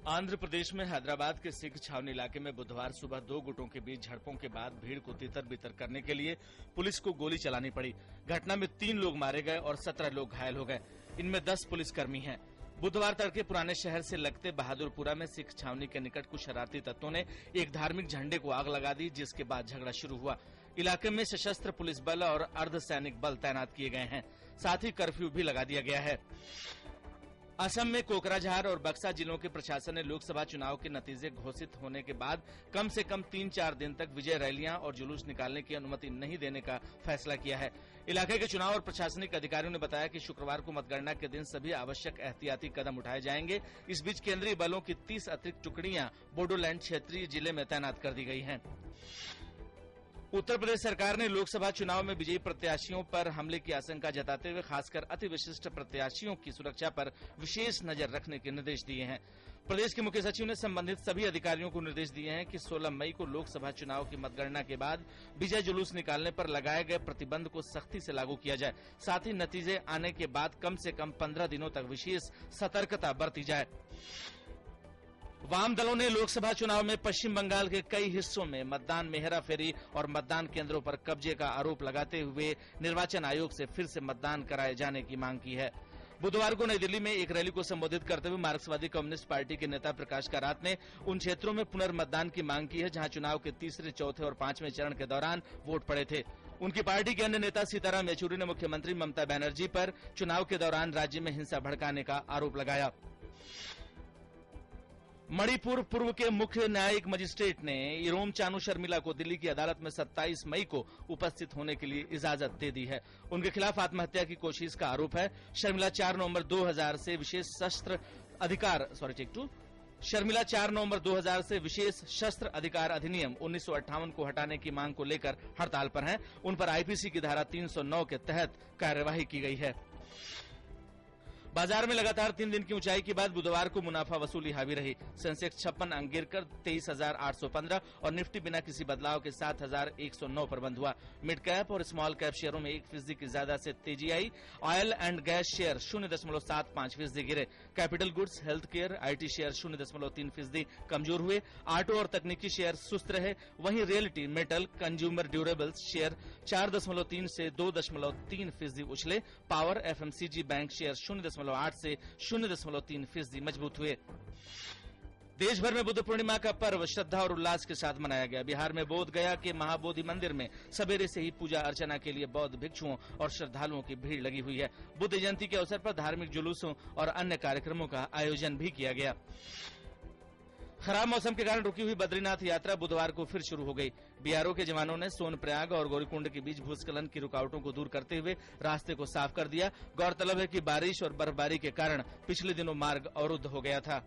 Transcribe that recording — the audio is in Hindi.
आंध्र प्रदेश में हैदराबाद के सिख छावनी इलाके में बुधवार सुबह दो गुटों के बीच झड़पों के बाद भीड़ को तितर बितर करने के लिए पुलिस को गोली चलानी पड़ी। घटना में 3 लोग मारे गए और 17 लोग घायल हो गए। इनमें 10 पुलिसकर्मी हैं। बुधवार तड़के पुराने शहर से लगते बहादुरपुरा में सिख छावनी के निकट कुछ शरारती तत्वों ने एक धार्मिक झंडे को आग लगा दी, जिसके बाद झगड़ा शुरू हुआ। इलाके में सशस्त्र पुलिस बल और अर्धसैनिक बल तैनात किए गए हैं। साथ ही कर्फ्यू भी लगा दिया गया है। असम में कोकराझार और बक्सा जिलों के प्रशासन ने लोकसभा चुनाव के नतीजे घोषित होने के बाद कम से कम 3-4 दिन तक विजय रैलियां और जुलूस निकालने की अनुमति नहीं देने का फैसला किया है। इलाके के चुनाव और प्रशासनिक अधिकारियों ने बताया कि शुक्रवार को मतगणना के दिन सभी आवश्यक एहतियाती कदम उठाए जाएंगे। इस बीच केंद्रीय बलों की 30 अतिरिक्त टुकड़ियां बोडोलैंड क्षेत्रीय जिले में तैनात कर दी गई हैं। उत्तर प्रदेश सरकार ने लोकसभा चुनाव में विजयी प्रत्याशियों पर हमले की आशंका जताते हुए खासकर अति विशिष्ट प्रत्याशियों की सुरक्षा पर विशेष नजर रखने के निर्देश दिए हैं। प्रदेश के मुख्य सचिव ने संबंधित सभी अधिकारियों को निर्देश दिए हैं कि 16 मई को लोकसभा चुनाव की मतगणना के बाद विजय जुलूस निकालने पर लगाए गए प्रतिबंध को सख्ती से लागू किया जाए। साथ ही नतीजे आने के बाद कम से कम 15 दिनों तक विशेष सतर्कता बरती जाए। वाम दलों ने लोकसभा चुनाव में पश्चिम बंगाल के कई हिस्सों में मतदान में हेराफेरी और मतदान केंद्रों पर कब्जे का आरोप लगाते हुए निर्वाचन आयोग से फिर से मतदान कराए जाने की मांग की है। बुधवार को नई दिल्ली में एक रैली को संबोधित करते हुए मार्क्सवादी कम्युनिस्ट पार्टी के नेता प्रकाश कारात ने उन क्षेत्रों में पुनर्मतदान की मांग की है जहां चुनाव के तीसरे, चौथे और 5वें चरण के दौरान वोट पड़े थे। उनकी पार्टी के अन्य नेता सीताराम येचुरी ने मुख्यमंत्री ममता बनर्जी पर चुनाव के दौरान राज्य में हिंसा भड़काने का आरोप लगाया। मणिपुर पूर्व के मुख्य न्यायिक मजिस्ट्रेट ने इरोम चानू शर्मिला को दिल्ली की अदालत में 27 मई को उपस्थित होने के लिए इजाजत दे दी है। उनके खिलाफ आत्महत्या की कोशिश का आरोप है। शर्मिला 4 नवंबर 2000 से विशेष शस्त्र अधिकार अधिनियम 1958 को हटाने की मांग को लेकर हड़ताल पर हैं। उन पर आईपीसी की धारा 309 के तहत कार्यवाही की गई है। बाजार में लगातार 3 दिन की ऊंचाई के बाद बुधवार को मुनाफा वसूली हावी रही। सेंसेक्स 56 अंक गिरकर 23,815 और निफ्टी बिना किसी बदलाव के 7,109 पर बंद हुआ। मिड कैप और स्मॉल कैप शेयरों में 1% की ज्यादा से तेजी आई। ऑयल एंड गैस शेयर 0.75% गिरे। Capital goods, health care, IT share 0.3% कमजोर हुए। ऑटो और तकनीकी शेयर सुस्त रहे। वहीं reality, metal, consumer durables share 4.3 से 2.3% उछले। पावर, एफएमसीजी, बैंक शेयर 0.8 से 0.3% मजबूत हुए। देश भर में बुद्ध पूर्णिमा का पर्व श्रद्धा और उल्लास के साथ मनाया गया। बिहार में बोध गया के महाबोधि मंदिर में सवेरे से ही पूजा अर्चना के लिए बौद्ध भिक्षुओं और श्रद्धालुओं की भीड़ लगी हुई है। बुद्ध जयंती के अवसर पर धार्मिक जुलूसों और अन्य कार्यक्रमों का आयोजन भी किया गया। खराब मौसम के कारण रुकी हुई बद्रीनाथ यात्रा बुधवार को फिर शुरू हो गई। बीआरओ के जवानों ने सोनप्रयाग और गौरीकुंड के बीच भूस्खलन की रुकावटों को दूर करते हुए रास्ते को साफ कर दिया। गौरतलब है कि बारिश और बर्फबारी के कारण पिछले दिनों मार्ग अवरुद्ध हो गया था।